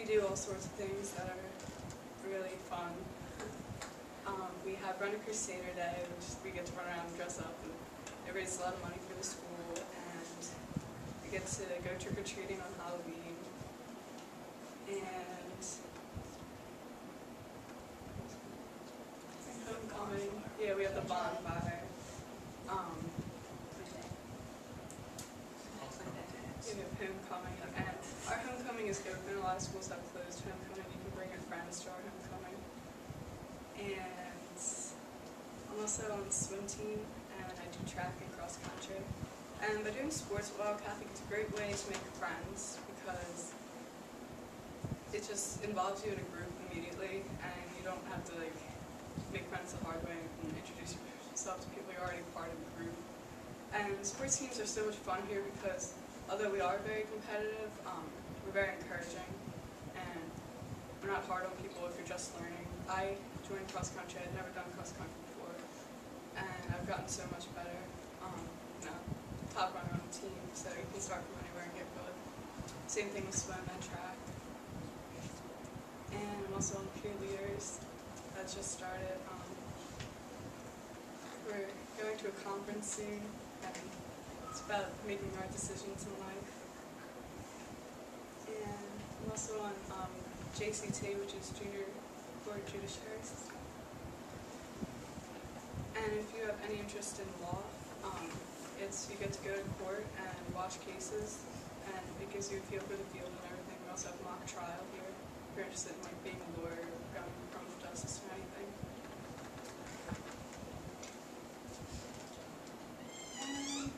do all sorts of things that are really fun. We have Run a Crusader Day, which we get to run around and dress up, and it raises a lot of money for the school, and we get to go trick-or-treating on Halloween, and homecoming. Yeah, we have the bonfire. We have homecoming, and our homecoming is open. A lot of schools have closed homecoming. You can bring your friends to our homecoming. And I'm also on the swim team, and I do track and cross country. And by doing sports at Wildwood Catholic, it's a great way to make friends because it just involves you in a group immediately, and you don't have to make friends the hard way and introduce yourself to people you're already part of the group. And sports teams are so much fun here because although we are very competitive, we're very encouraging, and we're not hard on people if you're just learning. I joined cross country. I'd never done cross country before, and I've gotten so much better. Top runner on the team, so you can start from anywhere and get good. Same thing with swim and track. And I'm also on cheerleaders. That just started. We're going to a conference soon, and it's about making the right decisions in life. And I'm also on JCT, which is Junior Court Judiciary System. And if you have any interest in law, you get to go to court and watch cases, and it gives you a feel for the field and everything. We also have mock trial here if you're interested in being a lawyer or going to criminal justice or anything. And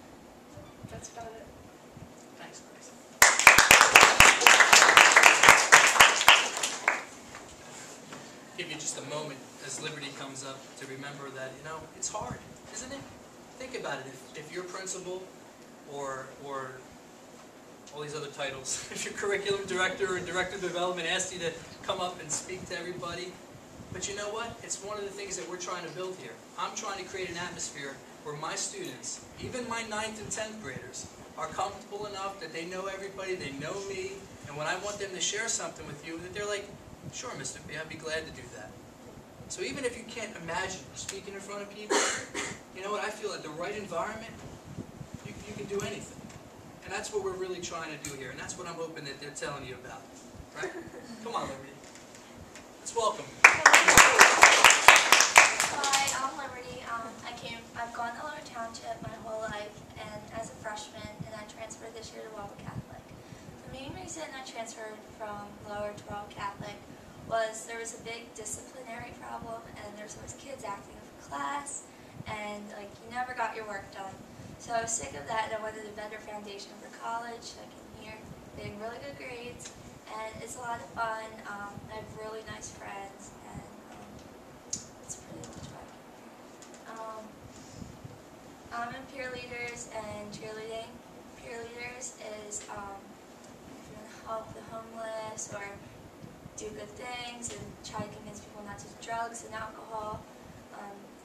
that's about it. Thanks, Grace. Give you just a moment as Liberty comes up to remember that, it's hard, isn't it? Think about it. If your principal or all these other titles, if your curriculum director or director of development asked you to come up and speak to everybody, but you know what? It's one of the things that we're trying to build here. I'm trying to create an atmosphere where my students, even my 9th and 10th graders, are comfortable enough that they know everybody, they know me, and when I want them to share something with you, that they're like, sure, Mr. B, I'd be glad to do that. So even if you can't imagine speaking in front of people, you know what, I feel at the right environment, you can do anything. And that's what we're really trying to do here, and that's what I'm hoping that they're telling you about. Right? Come on, Liberty. Let's welcome. Hi, I'm Liberty. I've gone to Lower Township my whole life, and as a freshman, and I transferred this year to Wildwood Catholic. The main reason I transferred from Lower to Wildwood Catholic was there was a big disciplinary problem, and there was always kids acting up in class, and you never got your work done. So I was sick of that, and I wanted a better foundation for college. I came here getting really good grades, and it's a lot of fun. I have really nice friends, and it's pretty much why I came here. I'm in peer leaders and cheerleading. Peer leaders is if you want to help the homeless or do good things and try to convince people not to do drugs and alcohol.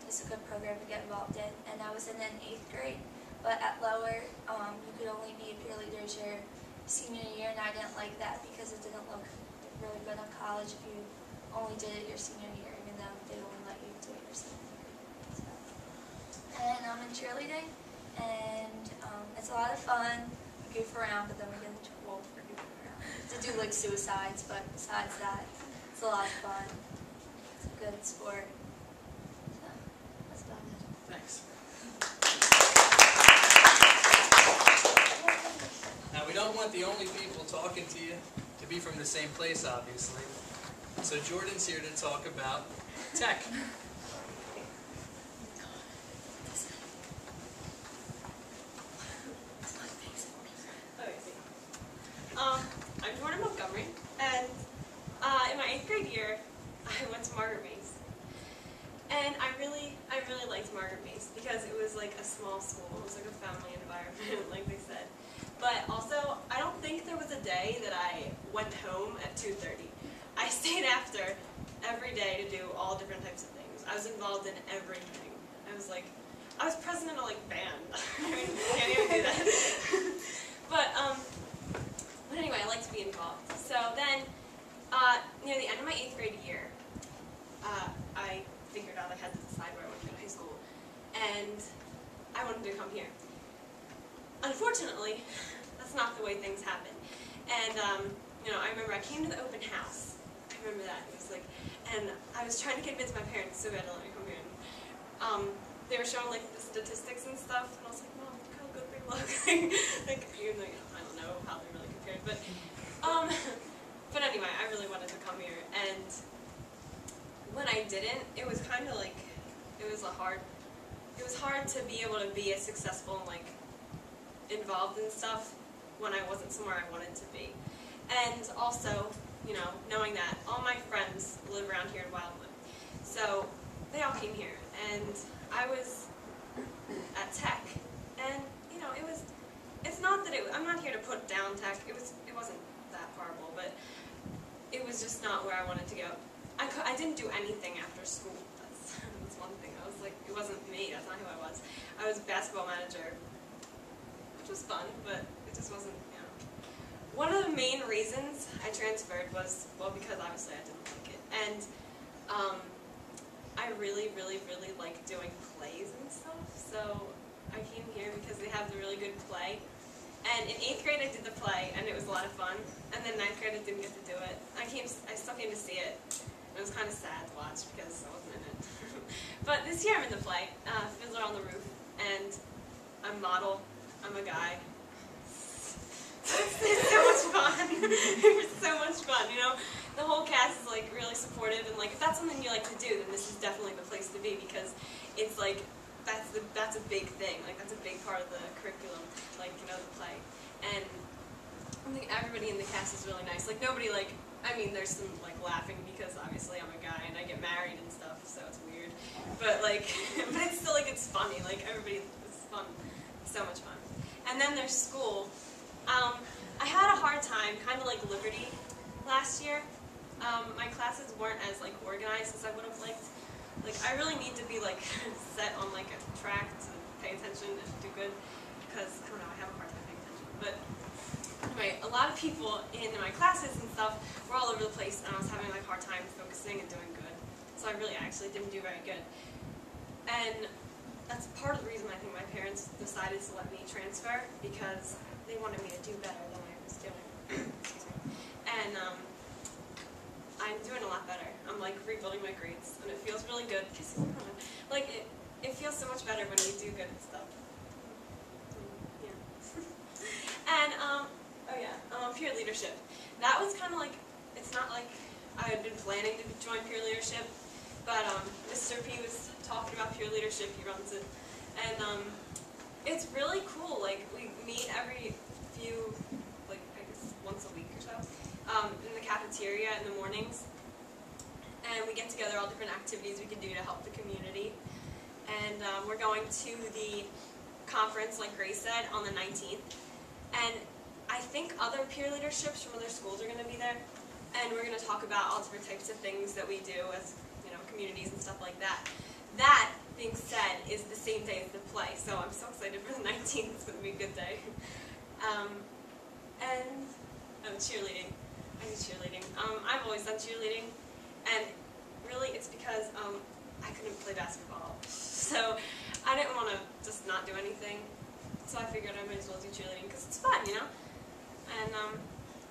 It's a good program to get involved in. And I was in 8th grade, but at Lower, you could only be a peer leader as your senior year, and I didn't like that because it didn't look really good on college if you only did it your senior year, even though they only let you do it your senior year. So. And I'm in cheerleading, and it's a lot of fun. We goof around, but then we get in trouble for goofing around. To do suicides, but besides that, it's a lot of fun. It's a good sport. So, that's about it. Thanks. Now, we don't want the only people talking to you to be from the same place, obviously. So Jordan's here to talk about tech. I'm Jordan Montgomery, and in my 8th grade year, I went to Margaret Mays. And I really liked Margaret Mays because it was like a small school. It was like a family environment, like they said. But also, I don't think there was a day that I went home at 2:30. I stayed after every day to do all different types of things. I was involved in everything. I was president of band. I mean, I can't even do that. But anyway, I like to be involved. So then, my 8th grade year, I figured out I had to decide where I wanted to go to high school, and I wanted to come here. Unfortunately, that's not the way things happen. And I remember I came to the open house. I remember that. It was like, and I was trying to convince my parents so bad to let me come here. And, they were showing like the statistics and stuff, and I was like, Mom, look how good they look. Like, even though I don't know how they really compared, but anyway, I really wanted to come here, and when I didn't, it was kind of like, it was hard to be able to be as successful and like involved in stuff when I wasn't somewhere I wanted to be. And also, knowing that all my friends live around here in Wildwood. So they all came here, and I was at Tech, and it's not that I'm not here to put down Tech. It wasn't that horrible, but it was just not where I wanted to go. I didn't do anything after school. That's one thing. I was like, it wasn't me. That's not who I was. I was a basketball manager, which was fun, but it just wasn't. One of the main reasons I transferred was, well, because obviously I didn't like it, and I really, really, really like doing plays and stuff. So I came here because they have the really good play. And in 8th grade I did the play, and it was a lot of fun. And then 9th grade I didn't get to do it. I still came to see it. It was kind of sad to watch because I wasn't in it. But this year I'm in the play, Fiddler on the Roof, and I'm model. I'm a guy. It's so much fun. It was so much fun, The whole cast is like really supportive, and like if that's something you like to do, then this is definitely the place to be, because it's like that's a big thing. Like that's a big part of the curriculum, like the play. And I think everybody in the cast is really nice. Like nobody there's some like laughing because obviously I'm a guy and I get married and stuff, so it's weird. But like, but it's still like it's funny. Like everybody, it's fun. It's so much fun. And then there's school. I had a hard time, kind of like Liberty last year. My classes weren't as like organized as I would have liked. Like I really need to be like set on like a track to pay attention and do good, because I don't know, I have a hard time paying attention. But anyway, a lot of people in my classes and stuff were all over the place, and I was having like a hard time focusing and doing good. So I actually didn't do very good. And that's part of the reason I think my parents decided to let me transfer, because they wanted me to do better than I was doing. Excuse me. And I'm doing a lot better. I'm like rebuilding my grades, and it feels really good. Like it feels so much better when you do good stuff. Yeah. And peer leadership. That was kind of like, it's not like I had been planning to join peer leadership, but Mr. P was talking about peer leadership. He runs it, and it's really cool. Like we meet every few, like I guess once a week or so, in the cafeteria in the mornings, and we get together all different activities we can do to help the community. And we're going to the conference, like Grace said, on the 19th, and I think other peer leaderships from other schools are going to be there, and we're going to talk about all different types of things that we do as communities and stuff like that. That being said, is the same day as the play, so I'm so excited for the 19th. It's going to be a good day. And cheerleading. I do cheerleading. I've always done cheerleading, and really it's because I couldn't play basketball, so I didn't want to just not do anything. So I figured I might as well do cheerleading because it's fun, And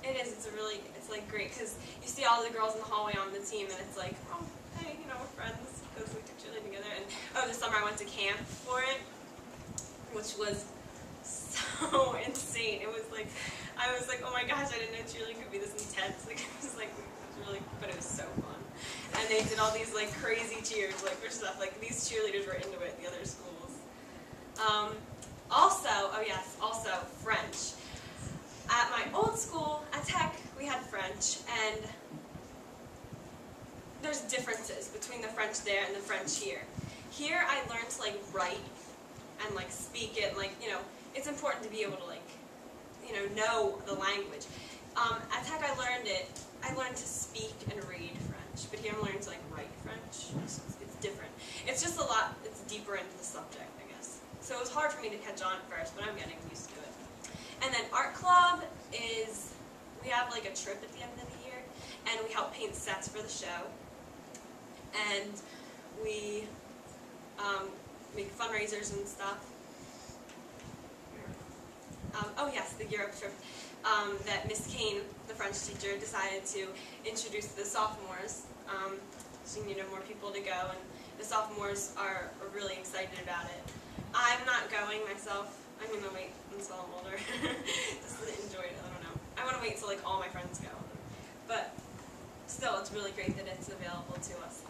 it is. It's like great because you see all the girls in the hallway on the team, and it's like, oh, hey, we're friends because we do cheerleading together. And over the summer I went to camp for it, which was so insane. It was like, I was like, oh my gosh, I didn't know cheerleading could be this intense. Like it was really, but it was so fun. And they did all these like crazy cheers, like for stuff. Like these cheerleaders were into it. The other schools. Also French. At my old school, at Tech, we had French, and there's differences between the French there and the French here. Here, I learned to like write and like speak it, like it's important to be able to like know the language. At Tech, I learned to speak and read French, but here I'm learning to like write French. So it's different. It's just it's deeper into the subject, I guess. So it was hard for me to catch on at first, but I'm getting used to it. And then art club we have like a trip at the end of the year, and we help paint sets for the show. And we make fundraisers and stuff. Oh yes, the Europe trip that Miss Kane, the French teacher, decided to introduce to the sophomores. She needed more people to go, and the sophomores are really excited about it. I'm not going myself. I'm going to wait until I'm older just to enjoy it. I don't know. I want to wait till like all my friends go. But still, it's really great that it's available to us.